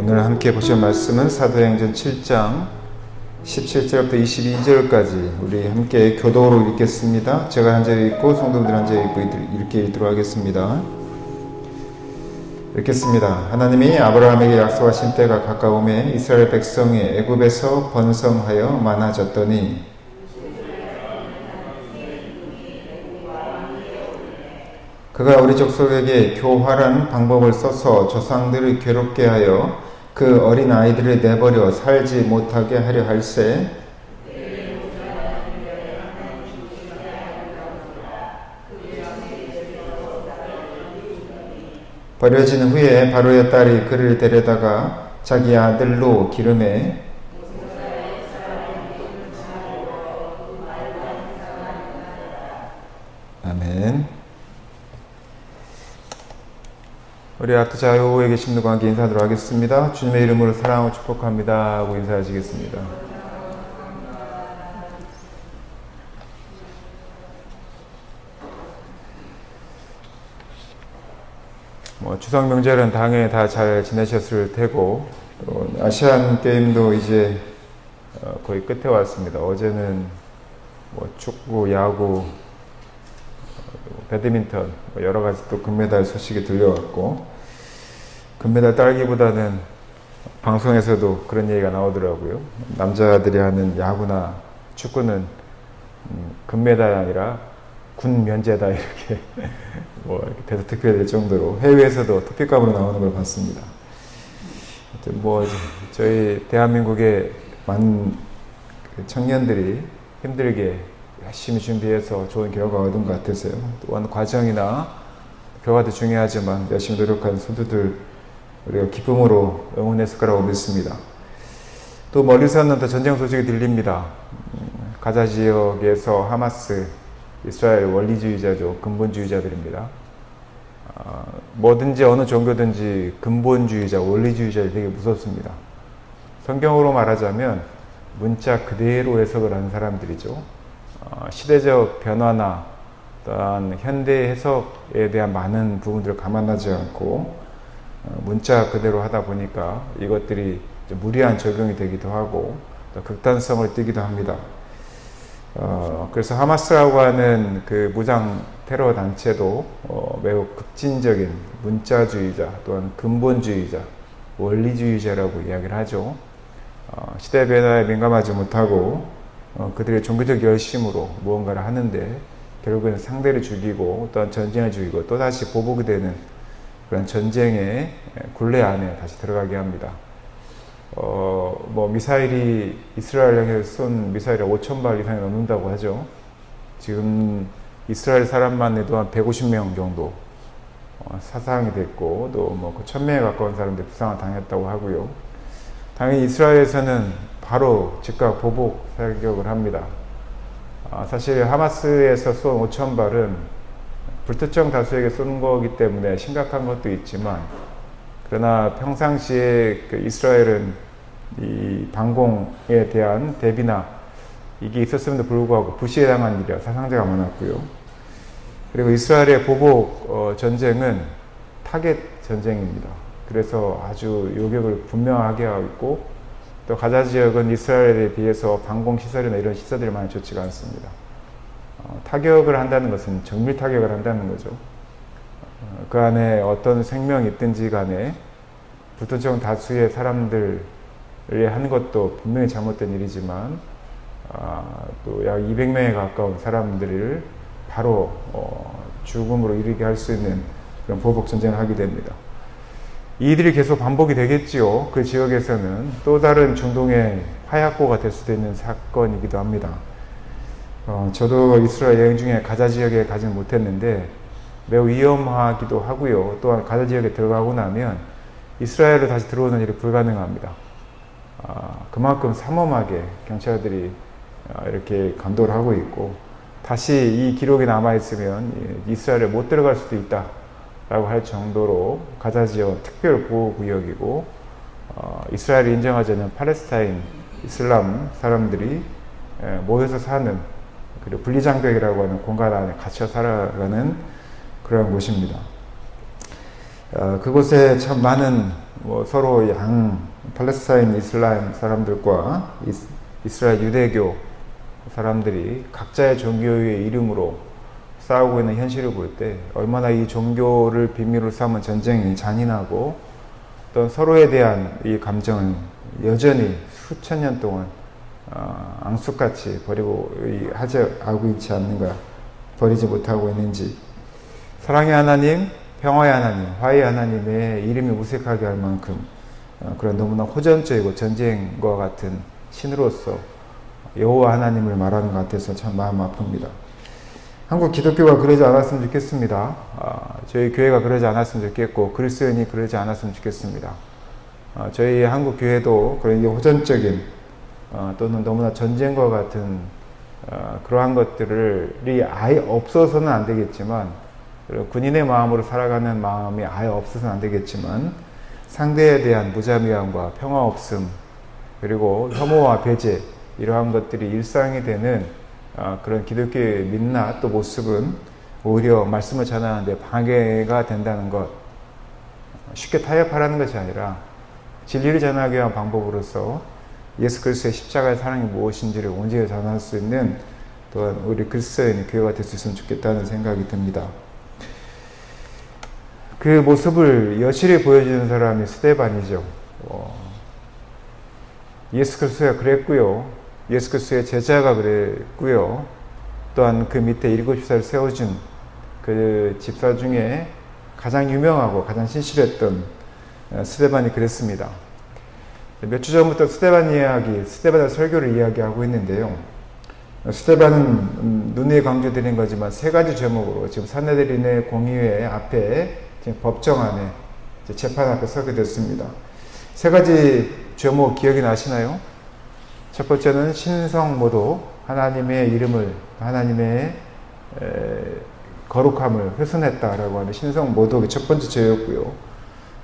오늘 함께 보실 말씀은 사도행전 7장 17절부터 22절까지 우리 함께 교독으로 읽겠습니다. 제가 한 절에 읽고 성도들 한 절에 읽고 이렇게 읽도록 하겠습니다. 읽겠습니다. 하나님이 아브라함에게 약속하신 때가 가까움에 이스라엘 백성이 애굽에서 번성하여 많아졌더니 그가 우리 족속에게 교활한 방법을 써서 조상들을 괴롭게 하여 그 어린 아이들을 내버려 살지 못하게 하려 할세 버려진 후에 바로의 딸이 그를 데려다가 자기 아들로 기르매 아멘. 우리 아트자유에 계신 분과 함께 인사하도록 하겠습니다. 주님의 이름으로 사랑하고 축복합니다 하고 인사하시겠습니다. 추석 명절은 당연히 다 잘 지내셨을 테고 아시안 게임도 이제 거의 끝에 왔습니다. 어제는 축구, 야구, 배드민턴 여러 가지 또 금메달 소식이 들려왔고 금메달 따기보다는 방송에서도 그런 얘기가 나오더라고요. 남자들이 하는 야구나 축구는 금메달이 아니라 군 면제다 이렇게 이렇게 대서특필이 될 정도로 해외에서도 토픽감으로 나오는 걸 봤습니다. 저희 대한민국의 많은 청년들이 힘들게 열심히 준비해서 좋은 결과 얻은 것 같으세요. 또한 과정이나 결과도 중요하지만 열심히 노력한 선수들 우리가 기쁨으로 응원했을 거라고 믿습니다. 또 멀리서는 또 전쟁 소식이 들립니다. 가자 지역에서 하마스, 이스라엘 원리주의자죠. 근본주의자들입니다. 뭐든지 어느 종교든지 근본주의자, 원리주의자들이 되게 무섭습니다. 성경으로 말하자면 문자 그대로 해석을 하는 사람들이죠. 시대적 변화나 또한 현대 해석에 대한 많은 부분들을 감안하지 않고 문자 그대로 하다 보니까 이것들이 무리한 적용이 되기도 하고 또 극단성을 띠기도 합니다. 그래서 하마스라고 하는 그 무장 테러 단체도 매우 급진적인 문자주의자 또한 근본주의자, 원리주의자라고 이야기를 하죠. 시대 변화에 민감하지 못하고 그들의 종교적 열심으로 무언가를 하는데 결국에는 상대를 죽이고 또한 전쟁을 죽이고 또다시 보복이 되는 그런 전쟁의 굴레 안에 다시 들어가게 합니다. 미사일이 이스라엘 향해서 쏜 미사일이 5,000발 이상이 넘는다고 하죠. 지금 이스라엘 사람만 해도 한 150명 정도 사상이 됐고 또 1,000명에 가까운 사람들이 부상을 당했다고 하고요. 당연히 이스라엘에서는 바로 즉각 보복 사격을 합니다. 사실 하마스에서 쏜 5,000발은 불특정 다수에게 쏘는 거기 때문에 심각한 것도 있지만 그러나 평상시에 이스라엘은 이 방공에 대한 대비나 이게 있었음에도 불구하고 부시해당한 일이라 사상자가 많았고요. 그리고 이스라엘의 보복 전쟁은 타겟 전쟁입니다. 그래서 아주 요격을 분명하게 하고 있고 또 가자 지역은 이스라엘에 비해서 방공시설이나 이런 시설들이 많이 좋지가 않습니다. 타격을 한다는 것은 정밀 타격을 한다는 거죠. 그 안에 어떤 생명이 있든지 간에 불특정 다수의 사람들이 한 것도 분명히 잘못된 일이지만 또 약 200명에 가까운 사람들을 바로 죽음으로 이르게 할 수 있는 그런 보복 전쟁을 하게 됩니다. 이들이 계속 반복이 되겠지요. 그 지역에서는 또 다른 중동의 화약고가 될 수도 있는 사건이기도 합니다. 저도 이스라엘 여행 중에 가자 지역에 가지는 못했는데 매우 위험하기도 하고요. 또한 가자 지역에 들어가고 나면 이스라엘로 다시 들어오는 일이 불가능합니다. 그만큼 삼엄하게 경찰들이 이렇게 감독을 하고 있고 다시 이 기록이 남아있으면 이스라엘에 못 들어갈 수도 있다 라고 할 정도로 가자 지역은 특별 보호구역이고 이스라엘을 인정하지 않는 팔레스타인 이슬람 사람들이 모여서 사는 그리고 분리장벽이라고 하는 공간 안에 갇혀 살아가는 그런 곳입니다. 그곳에 참 많은 뭐 서로 팔레스타인 이슬람 사람들과 이스라엘 유대교 사람들이 각자의 종교의 이름으로 싸우고 있는 현실을 볼 때 얼마나 이 종교를 비밀로 삼은 전쟁이 잔인하고 또 서로에 대한 이 감정은 여전히 수천 년 동안 앙숙같이 하고 있지 않는가, 버리지 못하고 있는지, 사랑의 하나님, 평화의 하나님, 화해의 하나님의 이름이 무색하게 할 만큼 그런 너무나 호전적이고 전쟁과 같은 신으로서 여호와 하나님을 말하는 것 같아서 참 마음 아픕니다. 한국 기독교가 그러지 않았으면 좋겠습니다. 저희 교회가 그러지 않았으면 좋겠고 그리스도인이 그러지 않았으면 좋겠습니다. 저희 한국 교회도 그런 호전적인 또는 너무나 전쟁과 같은 그러한 것들이 아예 없어서는 안 되겠지만, 군인의 마음으로 살아가는 마음이 아예 없어서는 안 되겠지만, 상대에 대한 무자비함과 평화 없음, 그리고 혐오와 배제, 이러한 것들이 일상이 되는 그런 기독교의 민낯 또 모습은 오히려 말씀을 전하는데 방해가 된다는 것. 쉽게 타협하라는 것이 아니라 진리를 전하기 위한 방법으로서 예수 그리스도의 십자가의 사랑이 무엇인지를 온전히 전할 수 있는 또한 우리 그리스도인의 교회가 될 수 있으면 좋겠다는 생각이 듭니다. 그 모습을 여실히 보여주는 사람이 스데반이죠. 예수 그리스도가 그랬고요. 예수 그리스도의 제자가 그랬고요. 또한 그 밑에 7집사를 세워준 그 집사 중에 가장 유명하고 가장 신실했던 스데반이 그랬습니다. 몇 주 전부터 스데반의 설교를 이야기하고 있는데요. 스데반은 눈에 강조드린 거지만 3가지 제목으로 지금 산헤드린의 공의회 앞에 지금 법정 안에 재판 앞에 서게 됐습니다. 3가지 제목 기억이 나시나요? 첫 번째는 신성모독, 하나님의 이름을, 하나님의 거룩함을 훼손했다라고 하는 신성모독이 첫 번째 죄였고요.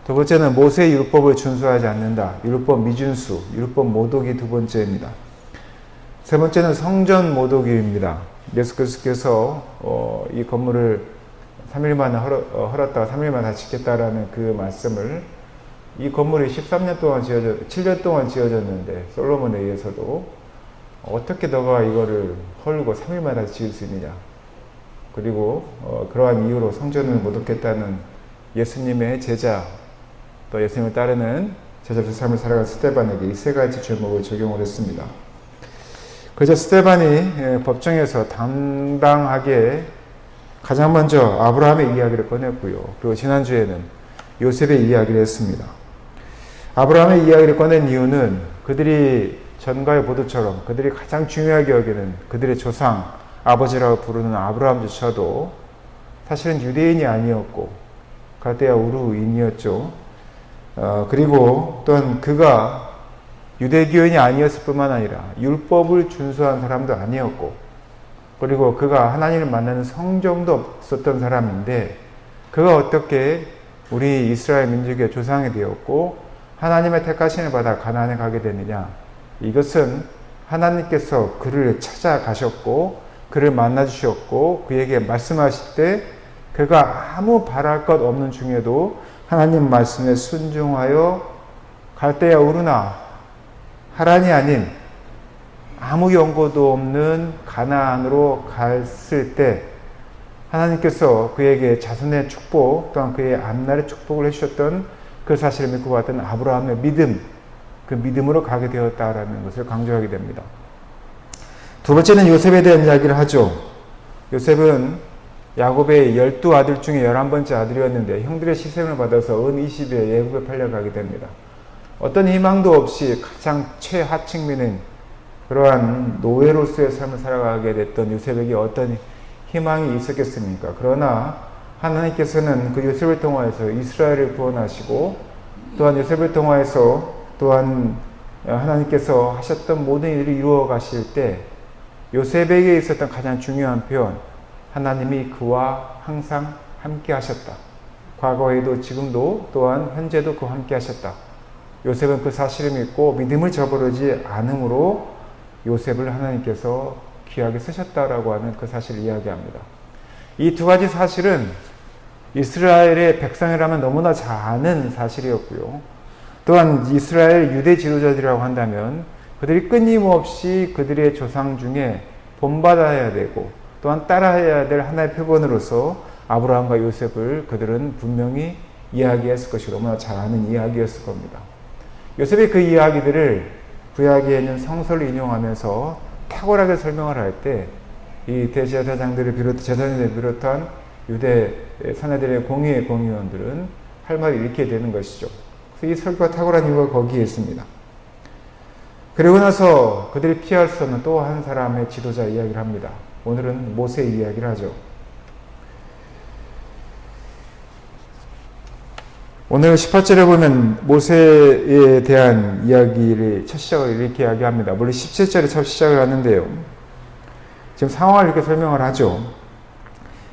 두 번째는 모세의 율법을 준수하지 않는다. 율법 미준수, 율법 모독이 두 번째입니다. 세 번째는 성전 모독입니다. 예수 그리스도께서 이 건물을 3일 만에 헐었다가 3일 만에 다시 짓겠다라는 그 말씀을, 이 건물이 7년 동안 지어졌는데 솔로몬에 의해서도 어떻게 너가 이거를 헐고 3일 만에 다시 지을 수 있느냐. 그리고 그러한 이유로 성전을 모독했다는 예수님의 제자, 또 예수님을 따르는 제자로서 삶을 살아간 스데반에게 이 3가지 죄목을 적용을 했습니다. 그래서 스데반이 법정에서 당당하게 가장 먼저 아브라함의 이야기를 꺼냈고요. 그리고 지난주에는 요셉의 이야기를 했습니다. 아브라함의 이야기를 꺼낸 이유는 그들이 전가의 보도처럼 그들이 가장 중요하게 여기는 그들의 조상, 아버지라고 부르는 아브라함조차도 사실은 유대인이 아니었고 갈대아 우르인이었죠. 그리고 또한 그가 유대교인이 아니었을 뿐만 아니라 율법을 준수한 사람도 아니었고, 그리고 그가 하나님을 만나는 성정도 없었던 사람인데 그가 어떻게 우리 이스라엘 민족의 조상이 되었고 하나님의 택하심을 받아 가나안에 가게 되느냐. 이것은 하나님께서 그를 찾아가셨고 그를 만나주셨고 그에게 말씀하실 때 그가 아무 바랄 것 없는 중에도 하나님 말씀에 순종하여 갈대아 우르나 하란이 아닌 아무 연고도 없는 가나안으로 갔을 때 하나님께서 그에게 자손의 축복 또한 그의 앞날의 축복을 해주셨던 그 사실을 믿고 봤던 아브라함의 믿음, 그 믿음으로 가게 되었다라는 것을 강조하게 됩니다. 두 번째는 요셉에 대한 이야기를 하죠. 요셉은 야곱의 12아들 중에 11번째 아들이었는데 형들의 시샘을 받아서 은 20에 애굽에 팔려가게 됩니다. 어떤 희망도 없이 가장 최하층민인 그러한 노예로서의 삶을 살아가게 됐던 요셉에게 어떤 희망이 있었겠습니까? 그러나 하나님께서는 그 요셉을 통하여서 이스라엘을 구원하시고 또한 요셉을 통하여서 또한 하나님께서 하셨던 모든 일을 이루어 가실 때 요셉에게 있었던 가장 중요한 표현, 하나님이 그와 항상 함께 하셨다. 과거에도 지금도 또한 현재도 그와 함께 하셨다. 요셉은 그 사실을 믿고 믿음을 저버리지 않으므로 요셉을 하나님께서 귀하게 쓰셨다라고 하는 그 사실을 이야기합니다. 이 두 가지 사실은 이스라엘의 백성이라면 너무나 잘 아는 사실이었고요. 또한 이스라엘 유대 지도자들이라고 한다면 그들이 끊임없이 그들의 조상 중에 본받아야 되고 또한 따라해야 될 하나의 표본으로서 아브라함과 요셉을 그들은 분명히 이야기했을 것이고 너무나 잘 아는 이야기였을 겁니다. 요셉이 그 이야기들을 구약에는 성서를 인용하면서 탁월하게 설명을 할 때 이 대제사장들을 제사장들을 비롯한 유대 사내들의 공의원들은 할 말이 이렇게 되는 것이죠. 그래서 이 설교가 탁월한 이유가 거기에 있습니다. 그리고 나서 그들이 피할 수 없는 또 한 사람의 지도자 이야기를 합니다. 오늘은 모세 이야기를 하죠. 오늘 18절에 보면 모세에 대한 이야기를 첫 시작을 이렇게 이야기합니다. 물론 17절에 첫 시작을 하는데요. 지금 상황을 이렇게 설명을 하죠.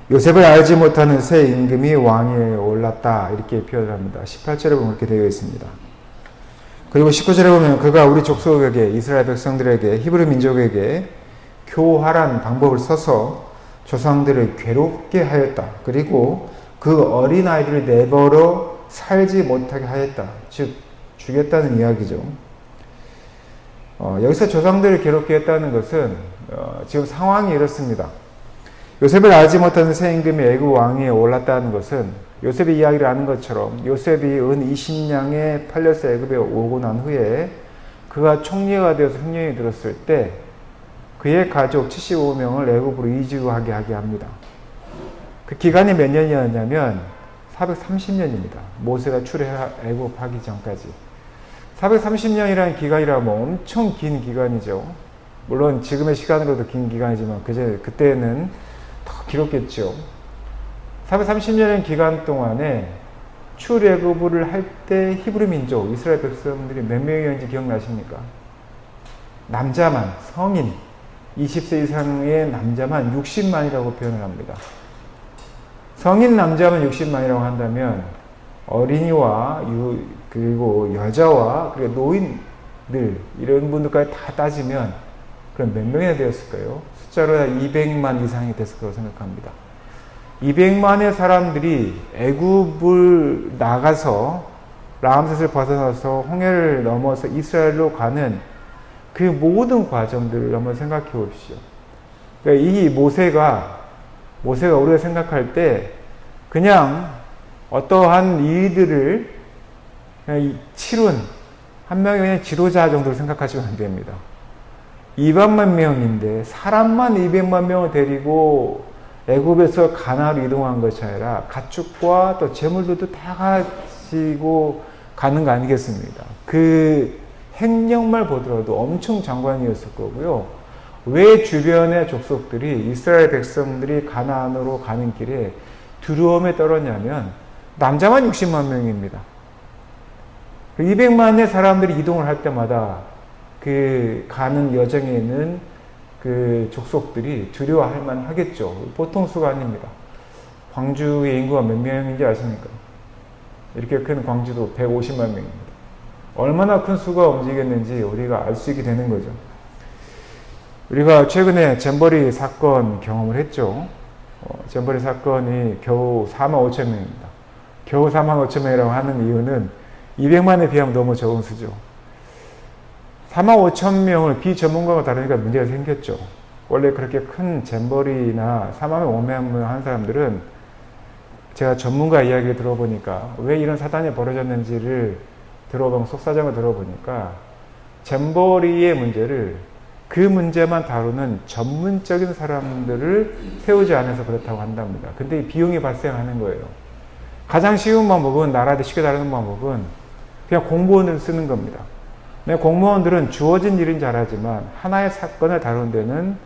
요셉을 알지 못하는 새 임금이 왕위에 올랐다 이렇게 표현을 합니다. 18절에 보면 이렇게 되어 있습니다. 그리고 19절에 보면 그가 우리 족속에게 이스라엘 백성들에게 히브리 민족에게 교활한 방법을 써서 조상들을 괴롭게 하였다. 그리고 그 어린아이들을 내버려 살지 못하게 하였다. 즉 죽였다는 이야기죠. 여기서 조상들을 괴롭게 했다는 것은 지금 상황이 이렇습니다. 요셉을 알지 못하는 새 임금이 애굽 왕위에 올랐다는 것은 요셉의 이야기를 아는 것처럼 요셉이 은 20냥에 팔려서 애굽에 오고 난 후에 그가 총리가 되어서 흉년이 들었을 때 그의 가족 75명을 애굽으로 이주하게 하게 합니다. 그 기간이 몇 년이었냐면 430년입니다. 모세가 출애굽하기 전까지. 430년이라는 기간이라면 엄청 긴 기간이죠. 물론 지금의 시간으로도 긴 기간이지만 그때는 더 길었겠죠. 430년의 기간 동안에 출애굽을 할 때 히브리 민족, 이스라엘 백성들이 몇 명이었는지 기억나십니까? 남자만, 성인, 20세 이상의 남자만 60만이라고 표현을 합니다. 성인 남자만 60만이라고 한다면 어린이와 그리고 여자와 그리고 노인들 이런 분들까지 다 따지면 그럼 몇 명이나 되었을까요? 숫자로 200만 이상이 됐을 거라고 생각합니다. 200만의 사람들이 애굽을 나가서 람셋을 벗어나서 홍해를 넘어서 이스라엘로 가는 그 모든 과정들을 한번 생각해 봅시오. 그러니까 이 모세가 우리가 생각할 때 그냥 어떠한 일들을 그냥 치룬 한 명의 그냥 지도자 정도로 생각하시면 안 됩니다. 200만 명인데 사람만 200만 명을 데리고 애굽에서 가나안으로 이동한 것이 아니라 가축과 또 재물들도 다 가지고 가는 거 아니겠습니까? 그 행령만 보더라도 엄청 장관이었을 거고요. 왜 주변의 족속들이 이스라엘 백성들이 가나안으로 가는 길에 두려움에 떨었냐면 남자만 60만 명입니다. 200만의 사람들이 이동을 할 때마다 그 가는 여정에 있는 그 족속들이 두려워할 만 하겠죠. 보통 수가 아닙니다. 광주의 인구가 몇 명인지 아십니까? 이렇게 큰 광주도 150만 명입니다. 얼마나 큰 수가 움직였는지 우리가 알 수 있게 되는 거죠. 우리가 최근에 잼버리 사건 경험을 했죠. 잼버리 사건이 겨우 4만 5천 명입니다. 겨우 4만 5천 명이라고 하는 이유는 200만에 비하면 너무 적은 수죠. 4만 5천 명을 비전문가가 다루니까 문제가 생겼죠. 원래 그렇게 큰 잼버리나 4만 5천 명 한 사람들은 제가 전문가 이야기를 들어보니까 왜 이런 사단이 벌어졌는지를 속사정을 들어보니까 잼버리의 문제를 그 문제만 다루는 전문적인 사람들을 세우지 않아서 그렇다고 한답니다. 근데 이 비용이 발생하는 거예요. 가장 쉬운 방법은 나라한테 쉽게 다루는 방법은 그냥 공무원을 쓰는 겁니다. 공무원들은 주어진 일은 잘하지만 하나의 사건을 다루는 데는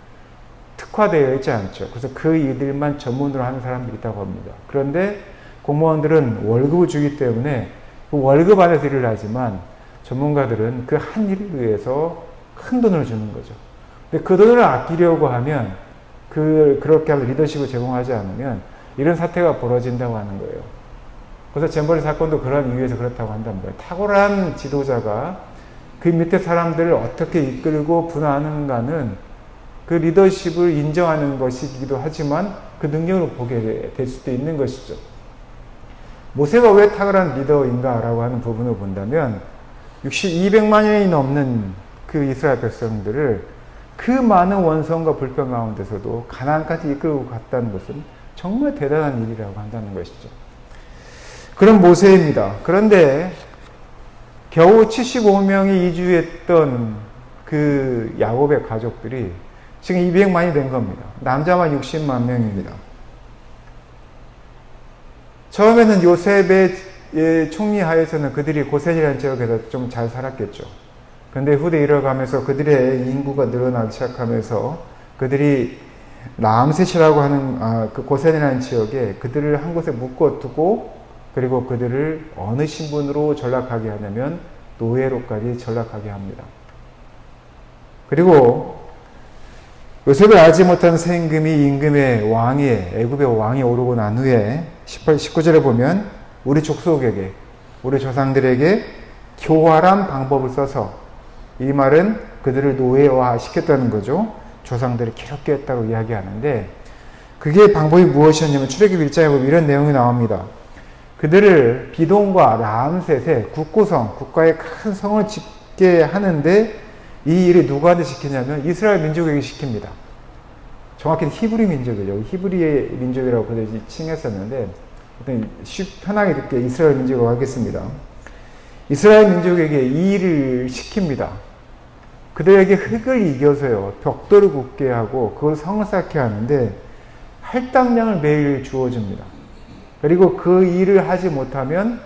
특화되어 있지 않죠. 그래서 그 일들만 전문으로 하는 사람들이 있다고 합니다. 그런데 공무원들은 월급을 주기 때문에 그 월급 안에서 일을 하지만 전문가들은 그 한 일을 위해서 큰 돈을 주는 거죠. 근데 그 돈을 아끼려고 하면 그렇게 하면 리더십을 제공하지 않으면 이런 사태가 벌어진다고 하는 거예요. 그래서 잼버리 사건도 그런 이유에서 그렇다고 한답니다. 탁월한 지도자가 그 밑에 사람들을 어떻게 이끌고 분화하는가는 그 리더십을 인정하는 것이기도 하지만 그 능력으로 보게 될 수도 있는 것이죠. 모세가 왜 탁월한 리더인가라고 하는 부분을 본다면 200만년이 넘는 그 이스라엘 백성들을 그 많은 원성과 불평 가운데서도 가나안까지 이끌고 갔다는 것은 정말 대단한 일이라고 한다는 것이죠. 그런 모세입니다. 그런데 겨우 75명이 이주했던 그 야곱의 가족들이 지금 200만이 된 겁니다. 남자만 60만 명입니다. 처음에는 요셉의 총리하에서는 그들이 고센이라는 지역에서 좀 잘 살았겠죠. 그런데 후대 이뤄가면서 그들의 인구가 늘어나기 시작하면서 그들이 라암셋이라고 하는 그 고센이라는 지역에 그들을 한 곳에 묶어두고 그리고 그들을 어느 신분으로 전락하게 하냐면 노예로까지 전락하게 합니다. 그리고 요셉을 알지 못한 새 임금이 임금의 왕위에 애굽의 왕이 오르고 난 후에 19절에 보면 우리 족속에게 우리 조상들에게 교활한 방법을 써서 이 말은 그들을 노예화 시켰다는 거죠. 조상들을 괴롭게 했다고 이야기하는데 그게 방법이 무엇이었냐면 출애굽 1장에 보면 이런 내용이 나옵니다. 그들을 비돈과 라암셋의 국고성, 국가의 큰 성을 짓게 하는데 이 일을 누구한테 시키냐면 이스라엘 민족에게 시킵니다. 정확히는 히브리 민족이죠. 히브리의 민족이라고 그들이 칭했었는데 편하게 듣게 이스라엘 민족이라고 하겠습니다. 이스라엘 민족에게 이 일을 시킵니다. 그들에게 흙을 이겨서요. 벽돌을 굽게 하고 그걸 성을 쌓게 하는데 할당량을 매일 주어줍니다. 그리고 그 일을 하지 못하면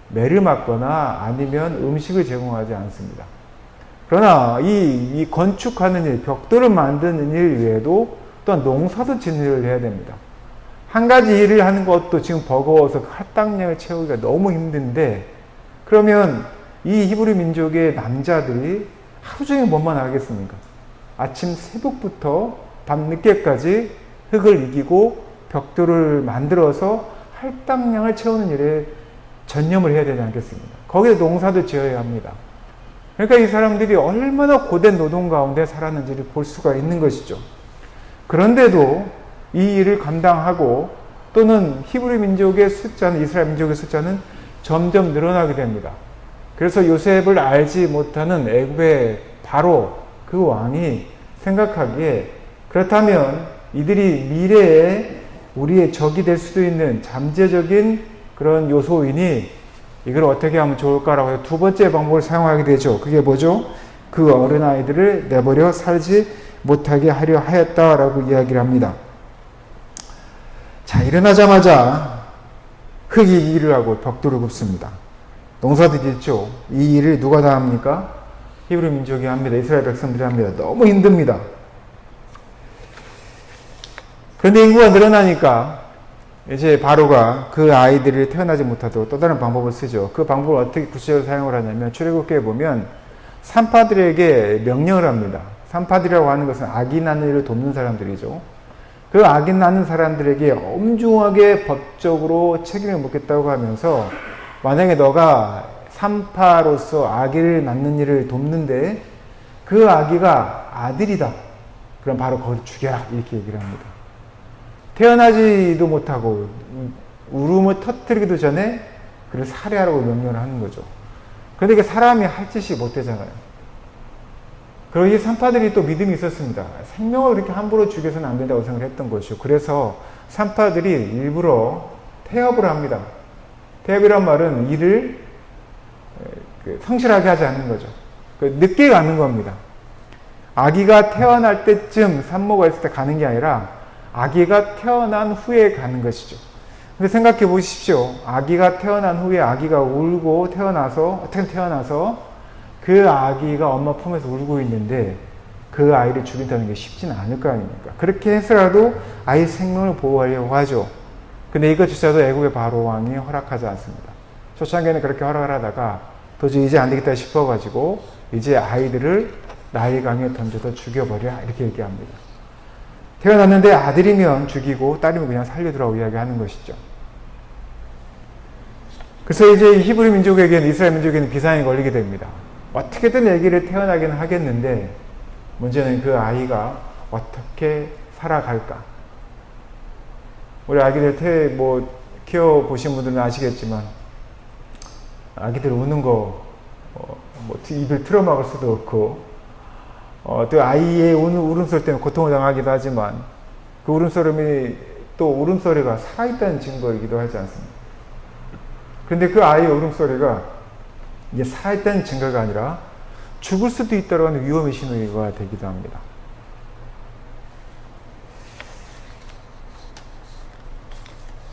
매를 맞거나 아니면 음식을 제공하지 않습니다. 그러나 이 건축하는 일, 벽돌을 만드는 일 외에도 또한 농사도 짓는 일을 해야 됩니다. 한 가지 일을 하는 것도 지금 버거워서 할당량을 채우기가 너무 힘든데 그러면 이 히브리 민족의 남자들이 하루 종일 뭐만 하겠습니까? 아침 새벽부터 밤 늦게까지 흙을 이기고 벽돌을 만들어서 할당량을 채우는 일에 전념을 해야 되지 않겠습니까? 거기에 농사도 지어야 합니다. 그러니까 이 사람들이 얼마나 고된 노동 가운데 살았는지를 볼 수가 있는 것이죠. 그런데도 이 일을 감당하고 또는 히브리 민족의 숫자는 이스라엘 민족의 숫자는 점점 늘어나게 됩니다. 그래서 요셉을 알지 못하는 애굽의 바로 그 왕이 생각하기에 그렇다면 이들이 미래에 우리의 적이 될 수도 있는 잠재적인 그런 요소이니 이걸 어떻게 하면 좋을까라고 해서 두 번째 방법을 사용하게 되죠. 그게 뭐죠? 그 어린아이들을 내버려 살지 못하게 하려 하였다라고 이야기를 합니다. 자, 일어나자마자 흙이 일을 하고 벽돌을 굽습니다. 농사도 짓죠. 이 일을 누가 다 합니까? 히브리 민족이 합니다. 이스라엘 백성들이 합니다. 너무 힘듭니다. 그런데 인구가 늘어나니까 이제 바로가 그 아이들이 태어나지 못하도록 또 다른 방법을 쓰죠. 그 방법을 어떻게 구체적으로 사용을 하냐면 출애굽기에 보면 산파들에게 명령을 합니다. 산파들이라고 하는 것은 아기 낳는 일을 돕는 사람들이죠. 그 아기 낳는 사람들에게 엄중하게 법적으로 책임을 묻겠다고 하면서 만약에 너가 산파로서 아기를 낳는 일을 돕는데 그 아기가 아들이다. 그럼 바로 그걸 죽여라. 이렇게 얘기를 합니다. 태어나지도 못하고 울음을 터뜨리기도 전에 그를 살해하라고 명령을 하는 거죠. 그런데 이게 사람이 할 짓이 못 되잖아요. 그리고 이 산파들이 또 믿음이 있었습니다. 생명을 그렇게 함부로 죽여서는 안 된다고 생각을 했던 것이죠. 그래서 산파들이 일부러 태업을 합니다. 태업이란 말은 일을 성실하게 하지 않는 거죠. 늦게 가는 겁니다. 아기가 태어날 때쯤 산모가 있을 때 가는 게 아니라 아기가 태어난 후에 가는 것이죠. 근데 생각해 보십시오. 아기가 태어난 후에 아기가 울고 어떻게 태어나서 그 아기가 엄마 품에서 울고 있는데 그 아이를 죽인다는 게 쉽지는 않을 거 아닙니까? 그렇게 해서라도 아이 생명을 보호하려고 하죠. 근데 이것조차도 애굽의 바로 왕이 허락하지 않습니다. 초창기에는 그렇게 허락을 하다가 도저히 이제 안 되겠다 싶어가지고 이제 아이들을 나일강에 던져서 죽여버려 이렇게 얘기합니다. 태어났는데 아들이면 죽이고 딸이면 그냥 살려두라고 이야기하는 것이죠. 그래서 이제 히브리 민족에게는 이스라엘 민족에게는 비상이 걸리게 됩니다. 어떻게든 아기를 태어나긴 하겠는데 문제는 그 아이가 어떻게 살아갈까? 우리 아기들 키워보신 분들은 아시겠지만 아기들 우는 거 뭐 입을 틀어막을 수도 없고, 또 아이의 울음소리 때문에 고통을 당하기도 하지만, 그 울음소리가 살아있다는 증거이기도 하지 않습니까? 그런데 그 아이의 울음소리가 이제 살아있다는 증거가 아니라 죽을 수도 있다고 하는 위험의 신호가 되기도 합니다.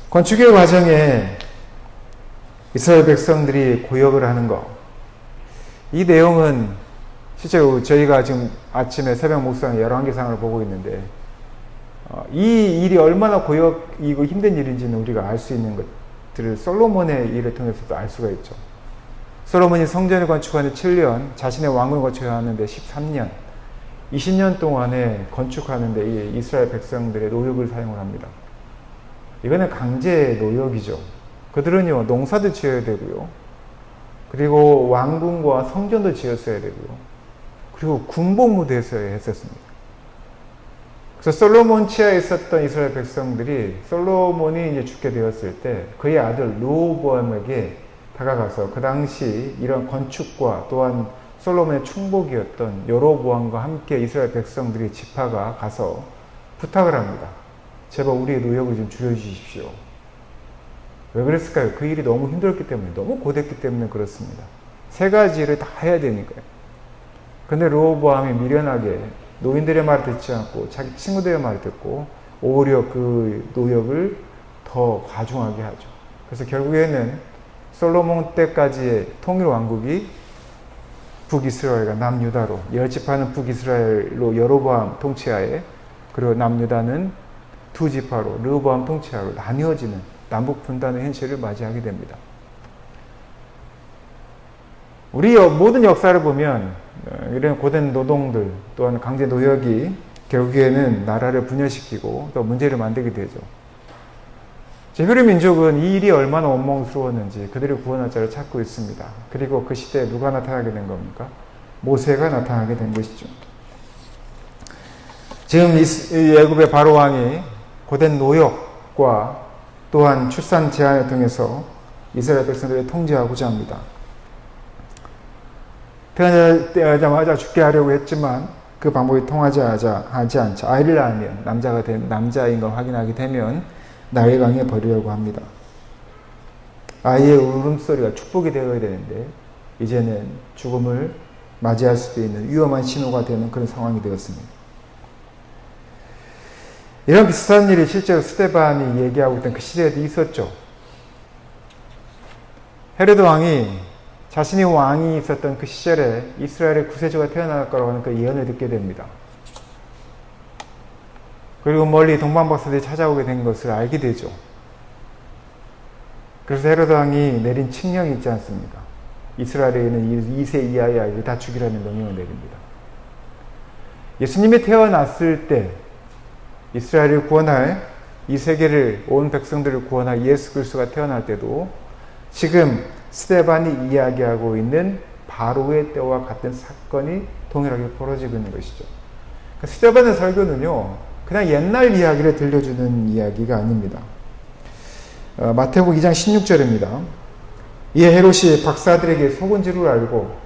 건축의 과정에 이스라엘 백성들이 고역을 하는 것, 이 내용은 실제로 저희가 지금 아침에 새벽 묵상 열왕기상을 보고 있는데, 이 일이 얼마나 고역이고 힘든 일인지는 우리가 알 수 있는 것들을 솔로몬의 일을 통해서도 알 수가 있죠. 솔로몬이 성전을 건축하는 7년, 자신의 왕궁을 건축하는데 13년, 20년 동안에 건축하는데 이 이스라엘 백성들의 노역을 사용을 합니다. 이거는 강제 노역이죠. 그들은요, 농사도 지어야 되고요. 그리고 왕궁과 성전도 지었어야 되고요. 그리고 군복무도 했었습니다. 그래서 솔로몬 치하에 있었던 이스라엘 백성들이 솔로몬이 이제 죽게 되었을 때 그의 아들 르호보암에게 다가가서 그 당시 이런 건축과 또한 솔로몬의 충복이었던 여로보암과 함께 이스라엘 백성들이 지파가 가서 부탁을 합니다. 제발 우리의 노역을 좀 줄여주십시오. 왜 그랬을까요? 그 일이 너무 힘들었기 때문에, 너무 고됐기 때문에 그렇습니다. 세 가지 일을 다 해야 되니까요. 근데 르호보암이 미련하게 노인들의 말을 듣지 않고 자기 친구들의 말을 듣고 오히려 그 노역을 더 과중하게 하죠. 그래서 결국에는 솔로몬 때까지의 통일 왕국이 북이스라엘과 남유다로, 10지파는 북이스라엘로 여로보암 통치하에, 그리고 남유다는 두 지파로 르호보암 통치하로 나뉘어지는 남북 분단의 현실을 맞이하게 됩니다. 우리 모든 역사를 보면 이런 고된 노동들 또한 강제 노역이 결국에는 나라를 분열시키고 또 문제를 만들게 되죠. 히브리 민족은 이 일이 얼마나 원망스러웠는지 그들을 구원할 자를 찾고 있습니다. 그리고 그 시대에 누가 나타나게 된 겁니까? 모세가 나타나게 된 것이죠. 지금 애굽의 바로 왕이 고된 노역과 또한 출산 제한을 통해서 이스라엘 백성들을 통제하고자 합니다. 태어나자마자 죽게 하려고 했지만 그 방법이 통하지 않자 아이를 낳으면 남자가 된 남자인 걸 확인하게 되면 나일강에 버리려고 합니다. 아이의 울음소리가 축복이 되어야 되는데 이제는 죽음을 맞이할 수도 있는 위험한 신호가 되는 그런 상황이 되었습니다. 이런 비슷한 일이 실제로 스데반이 얘기하고 있던 그 시대에도 있었죠. 헤로드 왕이 자신이 왕이 있었던 그 시절에 이스라엘의 구세주가 태어날 거라고 하는 그 예언을 듣게 됩니다. 그리고 멀리 동방박사들이 찾아오게 된 것을 알게 되죠. 그래서 헤로드 왕이 내린 칙령이 있지 않습니까? 이스라엘에 있는 2세 이하의 아이를 다 죽이라는 명령을 내립니다. 예수님이 태어났을 때 이스라엘을 구원할, 이 세계를, 온 백성들을 구원할 예수 그리스도가 태어날 때도 지금 스데반이 이야기하고 있는 바로의 때와 같은 사건이 동일하게 벌어지고 있는 것이죠. 스데반의 설교는요, 그냥 옛날 이야기를 들려주는 이야기가 아닙니다. 마태복음 2장 16절입니다. 이에 헤롯이 박사들에게 속은지를 알고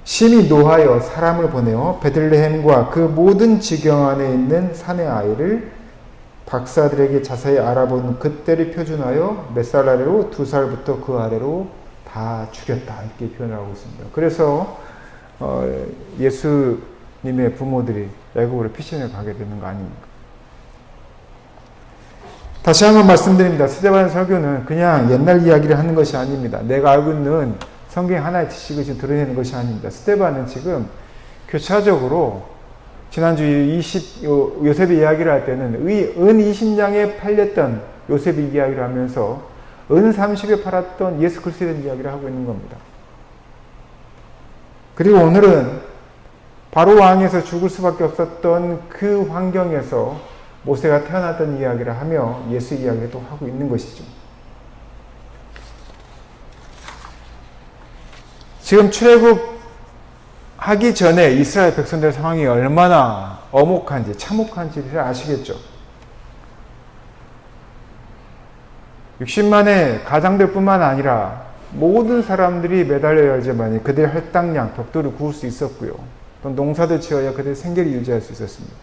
심히 노하여 사람을 보내어 베들레헴과 그 모든 지경 안에 있는 산의 아이를 박사들에게 자세히 알아본 그때를 표준하여 몇 살 아래로 2살부터 그 아래로 다 죽였다, 이렇게 표현을 하고 있습니다. 그래서 예수님의 부모들이 애국으로 피신을 가게 되는 거 아닙니까? 다시 한번 말씀드립니다. 스데반 설교는 그냥 옛날 이야기를 하는 것이 아닙니다. 내가 알고 있는 성경 하나의 지식을 지금 드러내는 것이 아닙니다. 스데반은 지금 교차적으로 지난주 요셉의 이야기를 할 때는 은 20냥에 팔렸던 요셉의 이야기를 하면서 은 30에 팔았던 예수 그리스도에 대한 이야기를 하고 있는 겁니다. 그리고 오늘은 바로 왕에서 죽을 수밖에 없었던 그 환경에서 모세가 태어났던 이야기를 하며 예수 이야기를 또 하고 있는 것이죠. 지금 출애굽 하기 전에 이스라엘 백성들의 상황이 얼마나 엄혹한지 참혹한지를 아시겠죠. 60만의 가장들 뿐만 아니라 모든 사람들이 매달려야지만 그들의 할당량, 벽돌을 구울 수 있었고요. 또 농사도 지어야 그들의 생계를 유지할 수 있었습니다.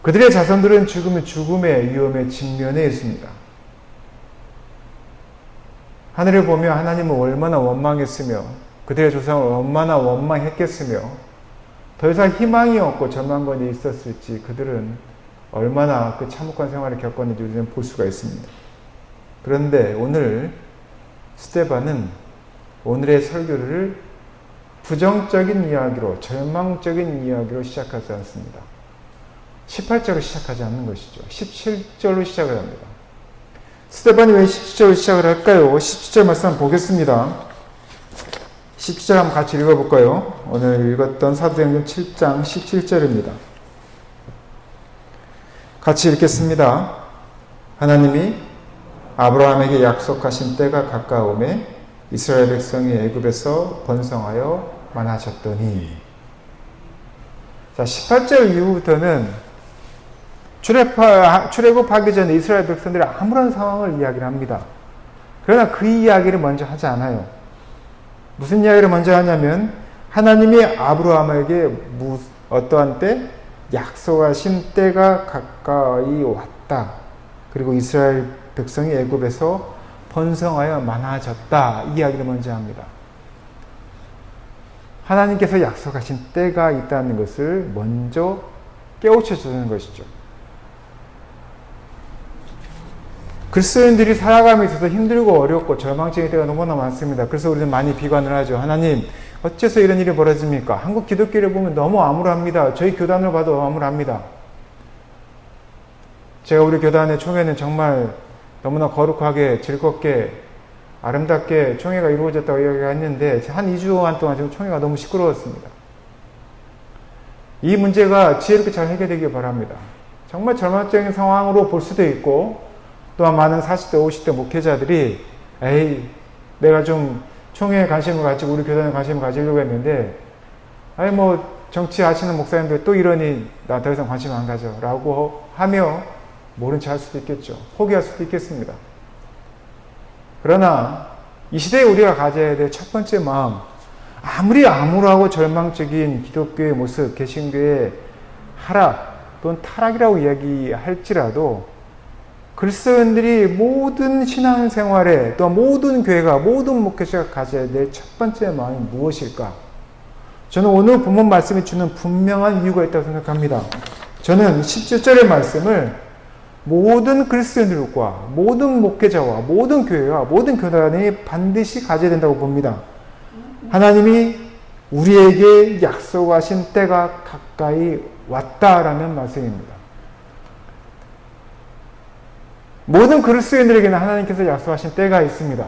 그들의 자손들은 죽음의 위험에 직면해 있습니다. 하늘을 보며 하나님은 얼마나 원망했으며 그들의 조상을 얼마나 원망했겠으며 더 이상 희망이 없고 절망권이 있었을지 그들은 얼마나 그 참혹한 생활을 겪었는지 우리는 볼 수가 있습니다. 그런데 오늘 스데반은 오늘의 설교를 부정적인 이야기로, 절망적인 이야기로 시작하지 않습니다. 18절로 시작하지 않는 것이죠. 17절로 시작을 합니다. 스데반이 왜 17절로 시작을 할까요? 17절 말씀 한번 보겠습니다. 17절 한번 같이 읽어볼까요? 오늘 읽었던 사도행전 7장 17절입니다. 같이 읽겠습니다. 하나님이 아브라함에게 약속하신 때가 가까우매 이스라엘 백성이 애굽에서 번성하여 많아졌더니. 자, 18절 이후부터는 출애굽하기 전에 이스라엘 백성들이 아무런 상황을 이야기를 합니다. 그러나 그 이야기를 먼저 하지 않아요. 무슨 이야기를 먼저 하냐면 하나님이 아브라함에게 어떠한 때? 약속하신 때가 가까이 왔다. 그리고 이스라엘 백성이 애굽에서 번성하여 많아졌다. 이 이야기를 먼저 합니다. 하나님께서 약속하신 때가 있다는 것을 먼저 깨우쳐 주는 것이죠. 그리스도인들이 살아감에 있어서 힘들고 어렵고 절망적인 때가 너무나 많습니다. 그래서 우리는 많이 비관을 하죠. 하나님, 어째서 이런 일이 벌어집니까? 한국 기독교를 보면 너무 암울합니다. 저희 교단을 봐도 암울합니다. 제가 우리 교단의 총회는 정말 너무나 거룩하게, 즐겁게, 아름답게 총회가 이루어졌다고 이야기했는데 한 2주 동안 지금 총회가 너무 시끄러웠습니다. 이 문제가 지혜롭게 잘 해결되길 바랍니다. 정말 절망적인 상황으로 볼 수도 있고 또한 많은 40대, 50대 목회자들이 에이, 내가 좀 총회에 관심을 가지고 우리 교단에 관심을 가지려고 했는데 정치하시는 목사님들 또 이러니 나 더 이상 관심 안 가져 라고 하며 모른 체 할 수도 있겠죠. 포기할 수도 있겠습니다. 그러나 이 시대에 우리가 가져야 될 첫 번째 마음, 아무리 암울하고 절망적인 기독교의 모습, 개신교의 하락 또는 타락이라고 이야기할지라도 그리스도인들이 모든 신앙생활에 또 모든 교회가 모든 목회자가 가져야 될 첫 번째 마음이 무엇일까? 저는 오늘 본문 말씀이 주는 분명한 이유가 있다고 생각합니다. 저는 17절의 말씀을 모든 그리스도인들과 모든 목회자와 모든 교회와 모든 교단이 반드시 가져야 된다고 봅니다. 하나님이 우리에게 약속하신 때가 가까이 왔다라는 말씀입니다. 모든 그리스도인들에게는 하나님께서 약속하신 때가 있습니다.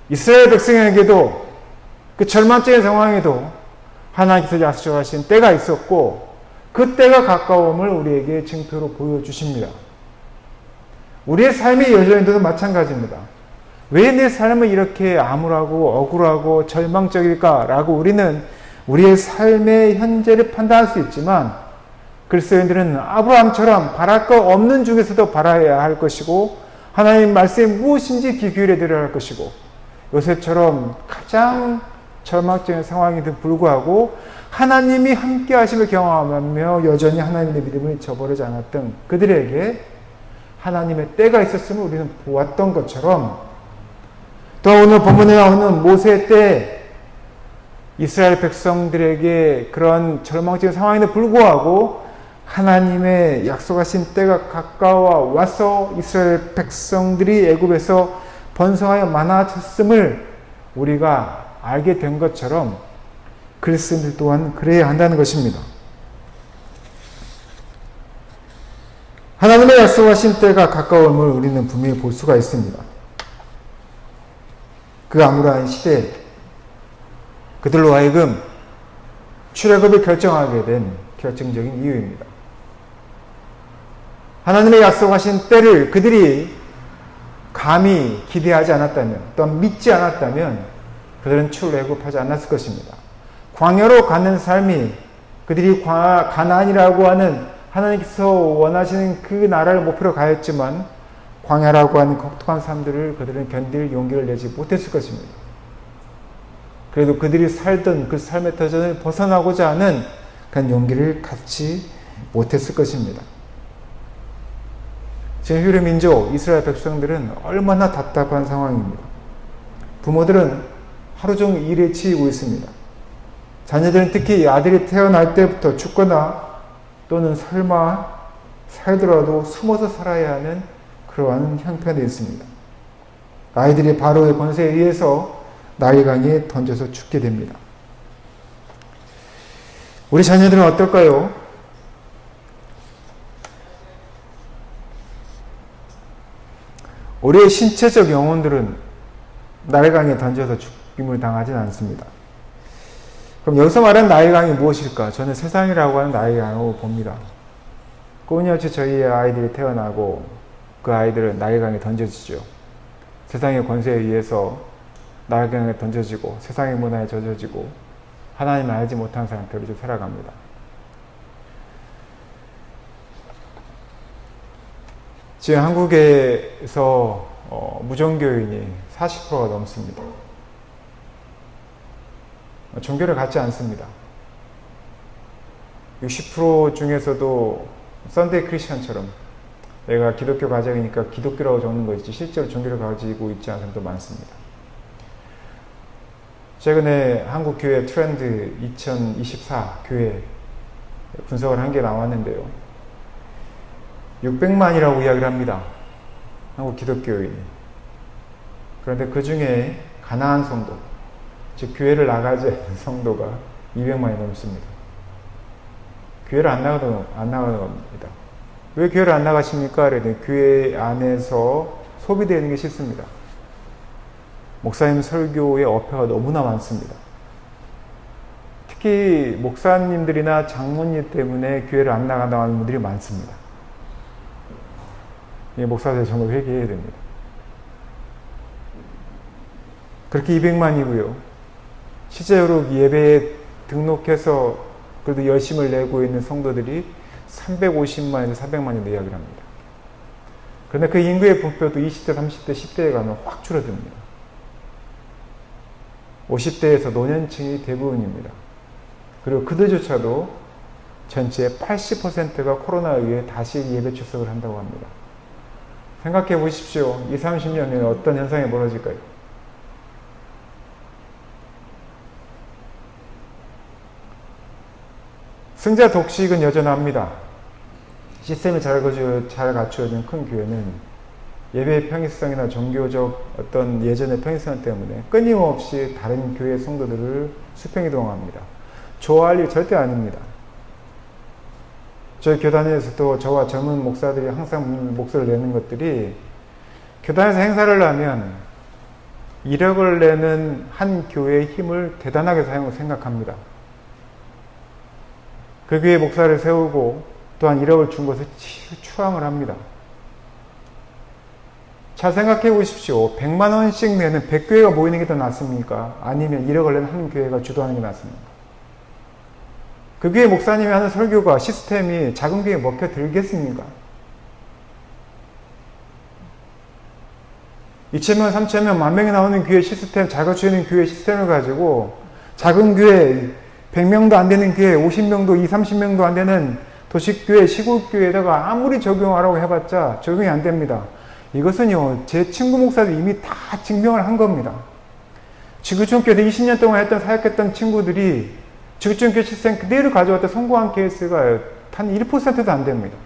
이스라엘 백성에게도 그 절망적인 상황에도 하나님께서 약속하신 때가 있었고 그 때가 가까움을 우리에게 증표로 보여주십니다. 우리의 삶의 여정에도 마찬가지입니다. 왜 내 삶은 이렇게 암울하고 억울하고 절망적일까라고 우리는 우리의 삶의 현재를 판단할 수 있지만 그리스도인들은 아브라함처럼 바랄 것 없는 중에서도 바라야 할 것이고 하나님 말씀이 무엇인지 귀 기울여 드려야 할 것이고 요셉처럼 가장 절망적인 상황에도 불구하고 하나님이 함께 하심을 경험하며 여전히 하나님의 믿음을 저버리지 않았던 그들에게 하나님의 때가 있었음을 우리는 보았던 것처럼 또 오늘 본문에 나오는 모세 때 이스라엘 백성들에게 그런 절망적인 상황에도 불구하고 하나님의 약속하신 때가 가까워 와서 이스라엘 백성들이 애굽에서 번성하여 많아졌음을 우리가 알게 된 것처럼 그리스도인들 또한 그래야 한다는 것입니다. 하나님의 약속하신 때가 가까움을 우리는 분명히 볼 수가 있습니다. 그 암울한 시대에 그들로 하여금 출애굽을 결정하게 된 결정적인 이유입니다. 하나님의 약속하신 때를 그들이 감히 기대하지 않았다면 또는 믿지 않았다면 그들은 출애굽하지 않았을 것입니다. 광야로 가는 삶이 그들이 가나안이라고 하는 하나님께서 원하시는 그 나라를 목표로 가였지만 광야라고 하는 혹독한 삶들을 그들은 견딜 용기를 내지 못했을 것입니다. 그래도 그들이 살던 그 삶의 터전을 벗어나고자 하는 그런 용기를 갖지 못했을 것입니다. 지금 히브리 민족, 이스라엘 백성들은 얼마나 답답한 상황입니다. 부모들은 하루 종일 일에 치이고 있습니다. 자녀들은 특히 아들이 태어날 때부터 죽거나 또는 설마 살더라도 숨어서 살아야 하는 그러한 형편이 있습니다. 아이들이 바로의 권세에 의해서 나일강에 던져서 죽게 됩니다. 우리 자녀들은 어떨까요? 우리의 신체적 영혼들은 나일강에 던져서 죽임을 당하진 않습니다. 그럼 여기서 말하는 나일강이 무엇일까? 저는 세상이라고 하는 나일강으로 봅니다. 꾸준히 저희의 아이들이 태어나고 그 아이들은 나일강에 던져지죠. 세상의 권세에 의해서 나일강에 던져지고 세상의 문화에 젖어지고 하나님을 알지 못한 상태로 살아갑니다. 지금 한국에서 무종교인이 40%가 넘습니다. 종교를 갖지 않습니다. 60% 중에서도 썬데이 크리스천처럼 내가 기독교 가정이니까 기독교라고 적는 것이지 실제로 종교를 가지고 있지 않은 사람도 많습니다. 최근에 한국교회 트렌드 2024 교회 분석을 한 게 나왔는데요. 600만이라고 이야기를 합니다. 한국 기독교인이. 그런데 그 중에 가난한 성도, 즉 교회를 나가지 않는 성도가 200만이 넘습니다. 교회를 안 나가는 겁니다. 왜 교회를 안 나가십니까? 그랬더니 교회 안에서 소비되는 게 싫습니다. 목사님 설교의 어폐가 너무나 많습니다. 특히 목사님들이나 장로님 때문에 교회를 안 나간다는 분들이 많습니다. 이 목사들 정말 회개해야 됩니다. 그렇게 200만이고요. 실제로 예배에 등록해서 그래도 열심을 내고 있는 성도들이 350만에서 400만 정도 이야기를 합니다. 그런데 그 인구의 분포도 20대, 30대, 10대에 가면 확 줄어듭니다. 50대에서 노년층이 대부분입니다. 그리고 그들조차도 전체의 80%가 코로나에 의해 다시 예배 출석을 한다고 합니다. 생각해 보십시오. 20, 30년 후에 어떤 현상이 벌어질까요? 승자 독식은 여전합니다. 시스템이 잘 갖추어진 큰 교회는 예배의 편의성이나 종교적 어떤 예전의 편의성 때문에 끊임없이 다른 교회 성도들을 수평이동합니다. 좋아할 일 절대 아닙니다. 저희 교단에서도 저와 젊은 목사들이 항상 목소리를 내는 것들이 교단에서 행사를 하면 1억을 내는 한 교회의 힘을 대단하게 생각합니다. 그 교회 목사를 세우고 또한 1억을 준 것을 추앙을 합니다. 잘 생각해 보십시오. 100만 원씩 내는 100교회가 모이는 게 더 낫습니까? 아니면 1억을 내는 한 교회가 주도하는 게 낫습니까? 그 교회 목사님이 하는 설교가 시스템이 작은 교회에 먹혀들겠습니까? 2,000명, 3,000명, 10,000명이 나오는 교회 시스템, 잘 갖추어있는 교회 시스템을 가지고 작은 교회, 100명도 안 되는 교회, 50명도, 20, 30명도 안 되는 도시교회, 시골교회에다가 아무리 적용하라고 해봤자 적용이 안 됩니다. 이것은요, 제 친구 목사들이 이미 다 증명을 한 겁니다. 지구촌교회에서 20년 동안 사역했던 친구들이 지구촌교회 시스템 그대로 가져왔다 성공한 케이스가 단 1%도 안 됩니다.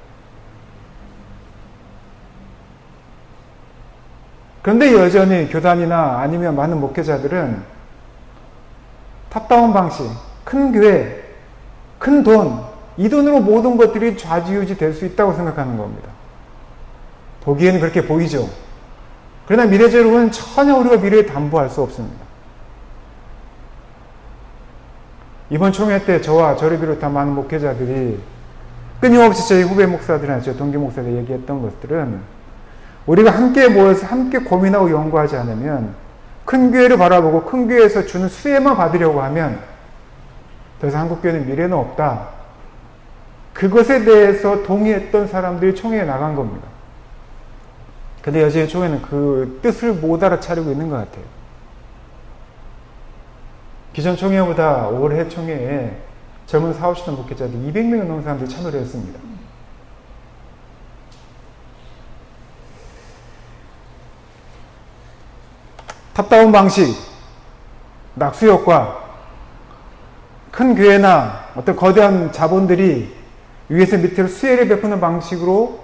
그런데 여전히 교단이나 아니면 많은 목회자들은 탑다운 방식, 큰 교회, 큰 돈, 이 돈으로 모든 것들이 좌지우지 될 수 있다고 생각하는 겁니다. 보기에는 그렇게 보이죠. 그러나 미래적으로는 전혀 우리가 미래에 담보할 수 없습니다. 이번 총회 때 저와 저를 비롯한 많은 목회자들이 끊임없이 저희 후배 목사들이나 저희 동기 목사들 얘기했던 것들은 우리가 함께 모여서 함께 고민하고 연구하지 않으면 큰 교회를 바라보고 큰 교회에서 주는 수혜만 받으려고 하면 더 이상 한국교회는 미래는 없다. 그것에 대해서 동의했던 사람들이 총회에 나간 겁니다. 근데 여전히 총회는 그 뜻을 못 알아차리고 있는 것 같아요. 기존 총회보다 올해 총회에 젊은 사업시장 목회자들 200명이 넘는 사람들이 참여를 했습니다. 탑다운 방식, 낙수효과, 큰 교회나 어떤 거대한 자본들이 위에서 밑으로 수혜를 베푸는 방식으로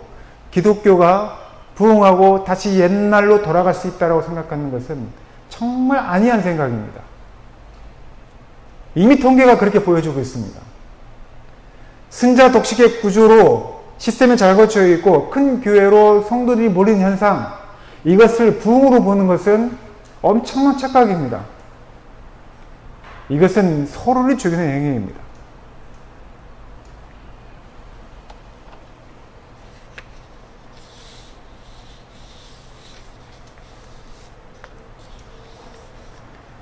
기독교가 부흥하고 다시 옛날로 돌아갈 수 있다고 생각하는 것은 정말 아니한 생각입니다. 이미 통계가 그렇게 보여주고 있습니다. 승자 독식의 구조로 시스템이 잘 갖춰져 있고 큰 교회로 성도들이 몰리는 현상, 이것을 부흥으로 보는 것은 엄청난 착각입니다. 이것은 서로를 죽이는 행위입니다.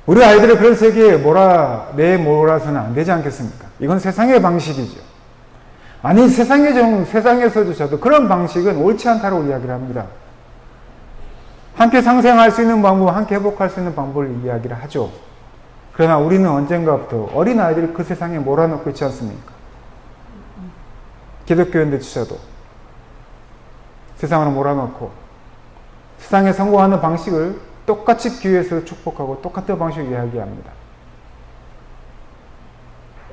우리 아이들을 그런 세계에 내몰아서는 안 되지 않겠습니까? 이건 세상의 방식이죠. 아니, 세상에서조차도 그런 방식은 옳지 않다고 이야기를 합니다. 함께 상생할 수 있는 방법, 함께 회복할 수 있는 방법을 이야기를 하죠. 그러나 우리는 언젠가부터 어린 아이들을 그 세상에 몰아넣고 있지 않습니까? 기독교인들조차도 세상으로 몰아넣고 세상에 성공하는 방식을 똑같이 교회에서 축복하고 똑같은 방식으로 이야기합니다.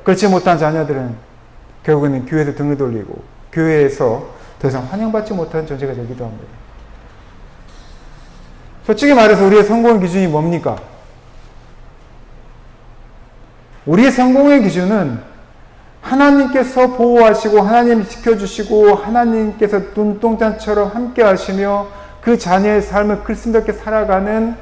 그렇지 못한 자녀들은 결국에는 교회에서 등을 돌리고 교회에서 더 이상 환영받지 못하는 존재가 되기도 합니다. 솔직히 말해서 우리의 성공의 기준이 뭡니까? 우리의 성공의 기준은 하나님께서 보호하시고 하나님 지켜주시고 하나님께서 눈동자처럼 함께 하시며 그 자녀의 삶을 글쓴답게 살아가는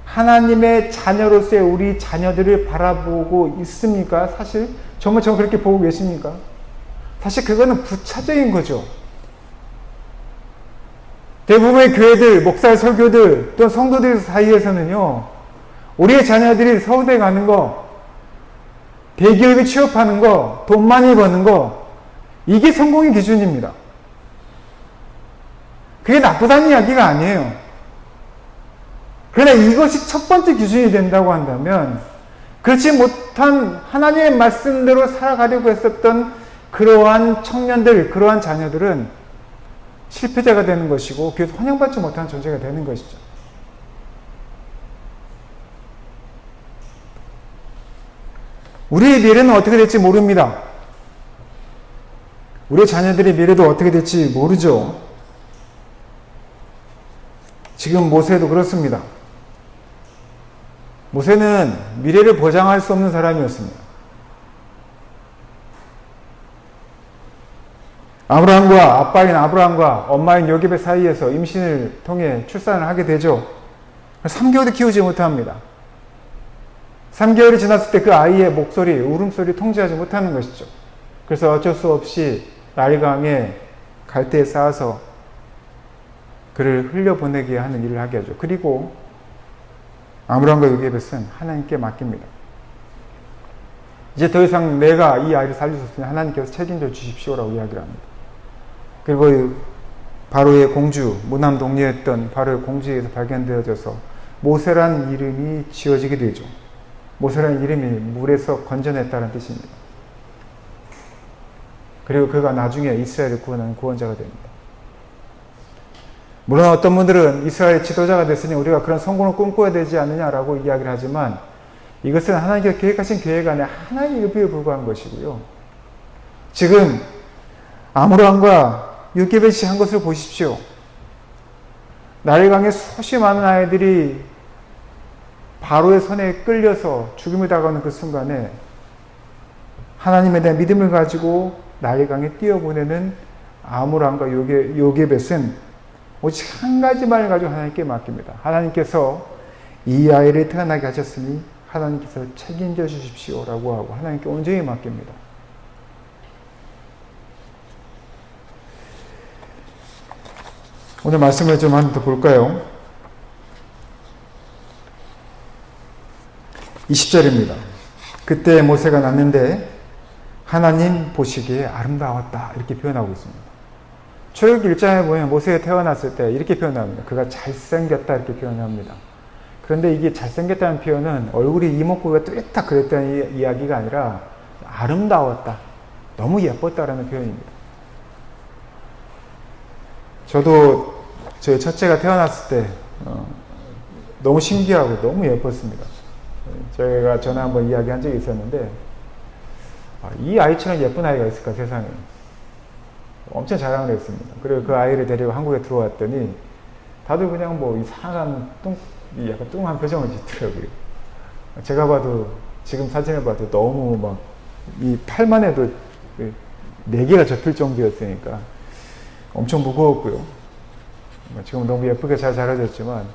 하나님의 자녀로서의 우리 자녀들을 바라보고 있습니까? 사실 정말 그렇게 보고 계십니까? 사실 그거는 부차적인 거죠. 대부분의 교회들, 목사, 설교들, 또 성도들 사이에서는요, 우리의 자녀들이 서울대 가는 거, 대기업에 취업하는 거, 돈 많이 버는 거, 이게 성공의 기준입니다. 그게 나쁘다는 이야기가 아니에요. 그러나 이것이 첫 번째 기준이 된다고 한다면, 그렇지 못한 하나님의 말씀대로 살아가려고 했었던 그러한 청년들, 그러한 자녀들은 실패자가 되는 것이고, 그래서 환영받지 못하는 존재가 되는 것이죠. 우리의 미래는 어떻게 될지 모릅니다. 우리 자녀들의 미래도 어떻게 될지 모르죠. 지금 모세도 그렇습니다. 모세는 미래를 보장할 수 없는 사람이었습니다. 아브라함과 아빠인 아브라함과 엄마인 요셉의 사이에서 임신을 통해 출산을 하게 되죠. 3개월도 키우지 못합니다. 3개월이 지났을 때 그 아이의 목소리, 울음소리 통제하지 못하는 것이죠. 그래서 어쩔 수 없이 나일강에 갈대에 쌓아서 그를 흘려보내게 하는 일을 하게 하죠. 그리고 아브라함과 요셉은 하나님께 맡깁니다. 이제 더 이상 내가 이 아이를 살릴 수 없으니 하나님께서 책임져 주십시오라고 이야기를 합니다. 그리고 바로의 공주, 무남 동료였던 바로의 공주에서 발견되어져서 모세라는 이름이 지어지게 되죠. 모세라는 이름이 물에서 건져냈다는 뜻입니다. 그리고 그가 나중에 이스라엘을 구원하는 구원자가 됩니다. 물론 어떤 분들은 이스라엘 지도자가 됐으니 우리가 그런 성공을 꿈꿔야 되지 않느냐라고 이야기를 하지만 이것은 하나님께서 계획하신 계획 안에 하나의 일부에 불과한 것이고요. 지금 아므람과 요셉이 한 것을 보십시오. 나일강에 수없이 많은 아이들이 바로의 손에 끌려서 죽음에 다가오는 그 순간에 하나님에 대한 믿음을 가지고 나일강에 뛰어보내는 아므람과 요셉은 오직 한 가지 말을 가지고 하나님께 맡깁니다. 하나님께서 이 아이를 태어나게 하셨으니 하나님께서 책임져 주십시오라고 하고 하나님께 온전히 맡깁니다. 오늘 말씀을 좀 한 번 더 볼까요? 20절입니다. 그때 모세가 났는데 하나님 보시기에 아름다웠다 이렇게 표현하고 있습니다. 출애굽기 1장에 보면 모세가 태어났을 때 이렇게 표현합니다. 그가 잘생겼다 이렇게 표현합니다. 그런데 이게 잘생겼다는 표현은 얼굴이 이목구비가 뚜렷하게 그랬다는 이야기가 아니라 아름다웠다. 너무 예뻤다라는 표현입니다. 저도 저희 첫째가 태어났을 때 너무 신기하고 너무 예뻤습니다. 제가 전에 한번 이야기한 적이 있었는데 이 아이처럼 예쁜 아이가 있을까 세상에. 엄청 자랑을 했습니다. 그리고 그 아이를 데리고 한국에 들어왔더니 다들 그냥 뭐 이상한 약간 뚱한 표정을 짓더라고요. 제가 봐도 지금 사진을 봐도 너무 막 이 팔만 해도 4개가 접힐 정도였으니까 엄청 무거웠고요. 지금 너무 예쁘게 잘 자라졌지만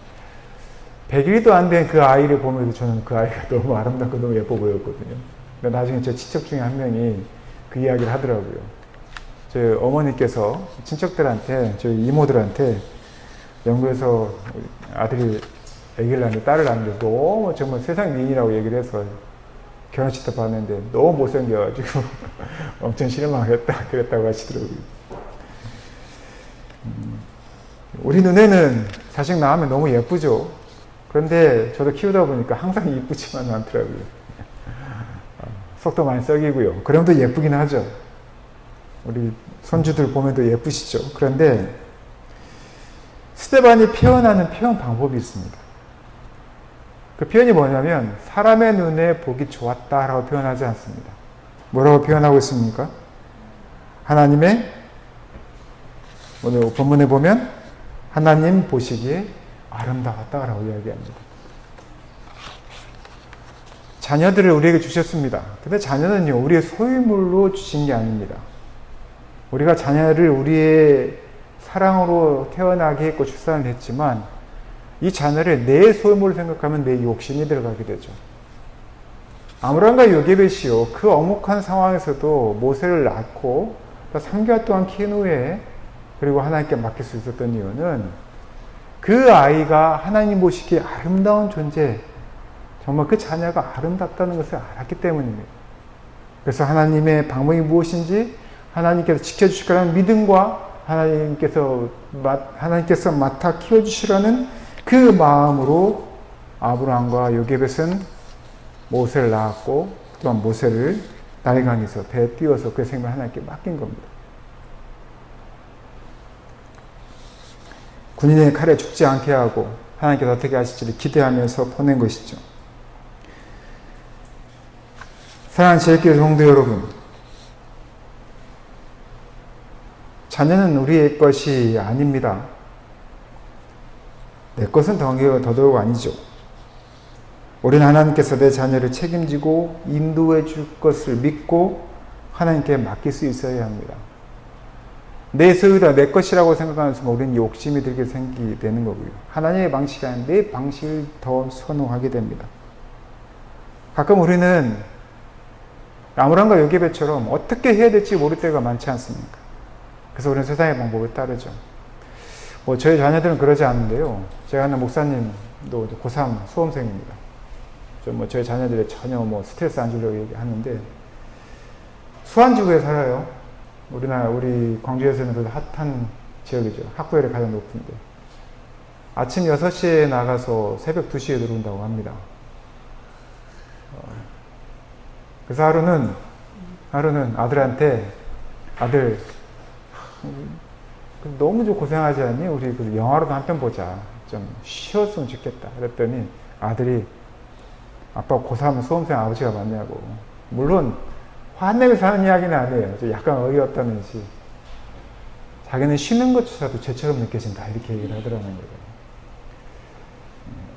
100일도 안 된 그 아이를 보면서 저는 그 아이가 너무 아름답고 너무 예뻐 보였거든요. 근데 나중에 제 친척 중에 한 명이 그 이야기를 하더라고요. 저희 어머니께서 친척들한테, 저희 이모들한테 영국에서 아들이 아기를 낳는데 딸을 낳는데 너무 정말 세상 미인이라고 얘기를 해서 결혼식 때 봤는데 너무 못생겨가지고 엄청 실망했다 그랬다고 하시더라고요. 우리 눈에는 자식 낳으면 너무 예쁘죠. 그런데 저도 키우다 보니까 항상 이쁘지만 않더라고요. 속도 많이 썩이고요. 그럼도 예쁘긴 하죠. 우리 손주들 보면 더 예쁘시죠. 그런데 스데반이 표현하는 표현 방법이 있습니다. 그 표현이 뭐냐면 사람의 눈에 보기 좋았다라고 표현하지 않습니다. 뭐라고 표현하고 있습니까? 하나님의 오늘 본문에 보면 하나님 보시기에 아름다웠다라고 이야기합니다. 자녀들을 우리에게 주셨습니다. 근데 자녀는요, 우리의 소유물로 주신 게 아닙니다. 우리가 자녀를 우리의 사랑으로 태어나게 했고 출산을 했지만 이 자녀를 내 소유물을 생각하면 내 욕심이 들어가게 되죠. 아므람과 요게벳이요, 그 엄혹한 상황에서도 모세를 낳고 3개월 동안 키운 후에 그리고 하나님께 맡길 수 있었던 이유는 그 아이가 하나님 보시기에 아름다운 존재, 정말 그 자녀가 아름답다는 것을 알았기 때문입니다. 그래서 하나님의 방법이 무엇인지 하나님께서 지켜주실 거라는 믿음과 하나님께서 맡아 키워주시라는 그 마음으로 아브라함과 요게벳은 모세를 낳았고 또한 모세를 나일강에서 배에 띄워서 그 생명을 하나님께 맡긴 겁니다. 군인의 칼에 죽지 않게 하고 하나님께서 어떻게 하실지를 기대하면서 보낸 것이죠. 사랑하는 제일교회 성도 여러분, 자녀는 우리의 것이 아닙니다. 내 것은 더더욱 아니죠. 우리는 하나님께서 내 자녀를 책임지고 인도해 줄 것을 믿고 하나님께 맡길 수 있어야 합니다. 내 소유다, 내 것이라고 생각하는 순간 우리는 욕심이 들게 생기게 되는 거고요. 하나님의 방식이 아닌 내 방식을 더 선호하게 됩니다. 가끔 우리는 아므람과 요게벳처럼 어떻게 해야 될지 모를 때가 많지 않습니까? 그래서 우리는 세상의 방법을 따르죠. 저희 자녀들은 그러지 않는데요. 제가 아는 목사님도 고3 수험생입니다. 저희 자녀들이 전혀 스트레스 안 주려고 얘기하는데, 수안지구에 살아요. 우리 광주에서는 그래도 핫한 지역이죠. 학부열이 가장 높은데. 아침 6시에 나가서 새벽 2시에 들어온다고 합니다. 그래서 하루는 아들한테, 아들, 너무 좀 고생하지 않니? 우리 그 영화라도 한 편 보자. 좀 쉬었으면 좋겠다. 그랬더니 아들이, 아빠 고3 수험생 아버지가 맞냐고. 물론 화내면서 하는 이야기는 아니에요. 약간 어이없다는지. 자기는 쉬는 것조차도 죄처럼 느껴진다. 이렇게 얘기를 하더라는 거예요.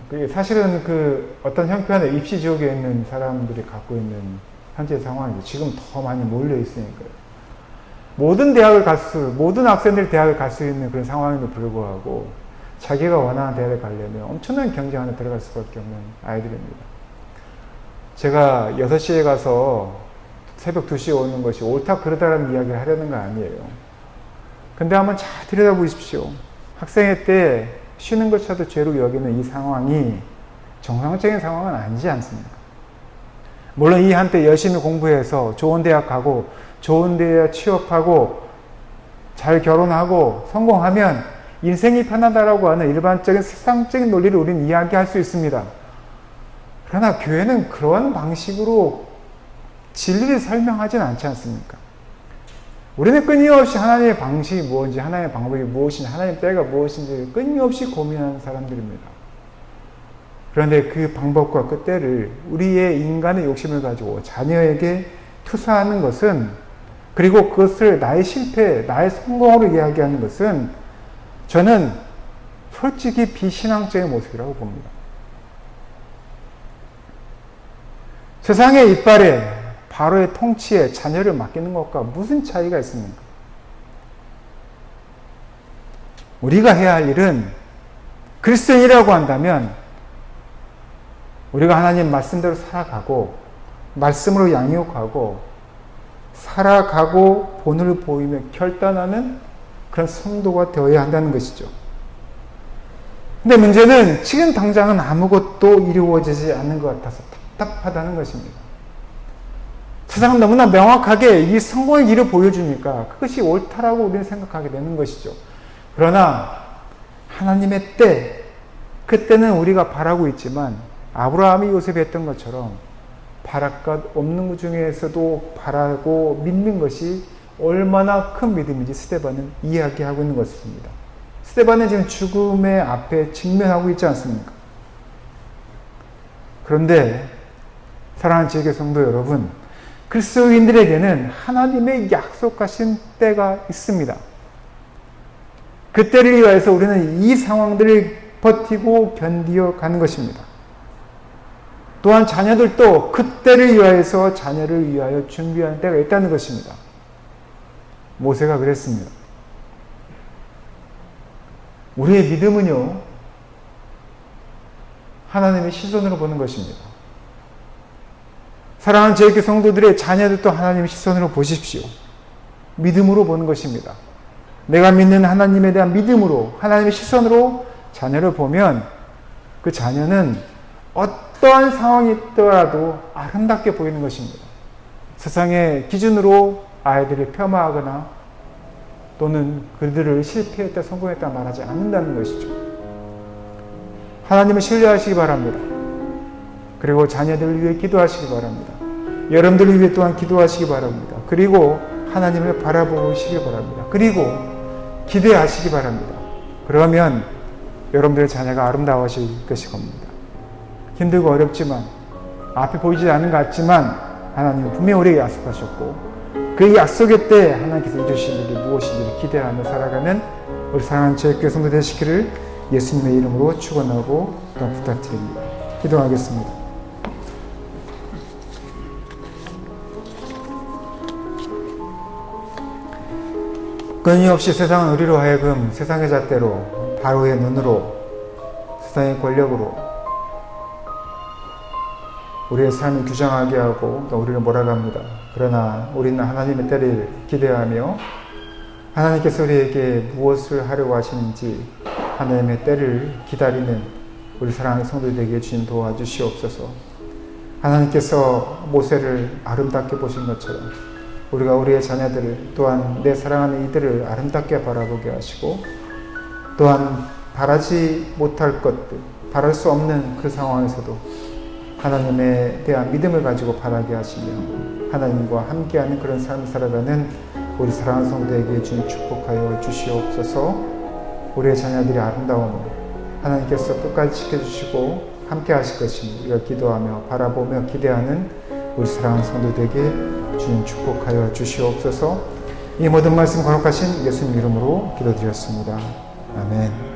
그게 사실은 어떤 형편의 입시 지역에 있는 사람들이 갖고 있는 현재 상황이죠. 지금 더 많이 몰려 있으니까요. 모든 학생들이 대학을 갈 수 있는 그런 상황에도 불구하고 자기가 원하는 대학을 가려면 엄청난 경쟁 안에 들어갈 수밖에 없는 아이들입니다. 제가 6시에 가서 새벽 2시에 오는 것이 옳다 그러다라는 이야기를 하려는 거 아니에요. 근데 한번 잘 들여다보십시오. 학생회 때 쉬는 것조차도 죄로 여기는 이 상황이 정상적인 상황은 아니지 않습니까? 물론 이 한때 열심히 공부해서 좋은 대학 가고 좋은 대학 취업하고 잘 결혼하고 성공하면 인생이 편하다라고 하는 일반적인 세상적인 논리를 우리는 이야기할 수 있습니다. 그러나 교회는 그런 방식으로 진리를 설명하지는 않지 않습니까? 우리는 끊임없이 하나님의 방식이 무엇인지, 하나님의 방법이 무엇인지, 하나님의 때가 무엇인지 끊임없이 고민하는 사람들입니다. 그런데 그 방법과 그 때를 우리의 인간의 욕심을 가지고 자녀에게 투사하는 것은, 그리고 그것을 나의 실패, 나의 성공으로 이야기하는 것은 저는 솔직히 비신앙적인 모습이라고 봅니다. 세상의 이빨에, 바로의 통치에 자녀를 맡기는 것과 무슨 차이가 있습니까? 우리가 해야 할 일은, 그리스도인이라고 한다면 우리가 하나님 말씀대로 살아가고 말씀으로 양육하고 살아가고 본을 보이며 결단하는 그런 성도가 되어야 한다는 것이죠. 근데 문제는 지금 당장은 아무것도 이루어지지 않는 것 같아서 답답하다는 것입니다. 세상은 너무나 명확하게 이 성공의 길을 보여주니까 그것이 옳다라고 우리는 생각하게 되는 것이죠. 그러나 하나님의 때, 그때는 우리가 바라고 있지만 아브라함이 요셉이 했던 것처럼 바랄 것 없는 것 중에서도 바라고 믿는 것이 얼마나 큰 믿음인지 스데반은 이야기하고 있는 것입니다. 스데반은 지금 죽음의 앞에 직면하고 있지 않습니까? 그런데 사랑하는 지혜교 성도 여러분, 그리스도인들에게는 하나님의 약속하신 때가 있습니다. 그 때를 위하여서 우리는 이 상황들을 버티고 견디어 가는 것입니다. 또한 자녀들도 그 때를 위하여서 자녀를 위하여 준비하는 때가 있다는 것입니다. 모세가 그랬습니다. 우리의 믿음은요, 하나님의 시선으로 보는 것입니다. 사랑하는 제 성도들의 자녀들도 하나님의 시선으로 보십시오. 믿음으로 보는 것입니다. 내가 믿는 하나님에 대한 믿음으로, 하나님의 시선으로 자녀를 보면 그 자녀는 어떠한 상황이 있더라도 아름답게 보이는 것입니다. 세상의 기준으로 아이들을 폄하하거나 또는 그들을 실패했다, 성공했다 말하지 않는다는 것이죠. 하나님을 신뢰하시기 바랍니다. 그리고 자녀들을 위해 기도하시기 바랍니다. 여러분들을 위해 또한 기도하시기 바랍니다. 그리고 하나님을 바라보시기 바랍니다. 그리고 기대하시기 바랍니다. 그러면 여러분들의 자녀가 아름다워질 것이 겁니다. 힘들고 어렵지만, 앞에 보이지 않는 것 같지만 하나님은 분명히 우리에게 약속하셨고 그 약속의 때 하나님께서 이루실 일이 무엇인지를 기대하며 살아가는 우리 사랑하는 제교회 성도 되시기를 예수님의 이름으로 축원하고 또 부탁드립니다. 기도하겠습니다. 끊임없이 세상은 우리로 하여금 세상의 잣대로, 바로의 눈으로, 세상의 권력으로 우리의 삶을 규정하게 하고 또 우리를 몰아갑니다. 그러나 우리는 하나님의 때를 기대하며 하나님께서 우리에게 무엇을 하려고 하시는지 하나님의 때를 기다리는 우리 사랑하는 성도들에게 주님 도와주시옵소서. 하나님께서 모세를 아름답게 보신 것처럼 우리가 우리의 자녀들을, 또한 내 사랑하는 이들을 아름답게 바라보게 하시고, 또한 바라지 못할 것들, 바랄 수 없는 그 상황에서도 하나님에 대한 믿음을 가지고 바라게 하시며 하나님과 함께하는 그런 삶을 살아가는 우리 사랑하는 성도에게 주님 축복하여 주시옵소서. 우리의 자녀들이 아름다움을 하나님께서 끝까지 지켜주시고 함께 하실 것임을 우리가 기도하며 바라보며 기대하는 우리 사랑하는 성도들에게 주님 축복하여 주시옵소서. 이 모든 말씀 거룩하신 예수님 이름으로 기도드렸습니다. 아멘.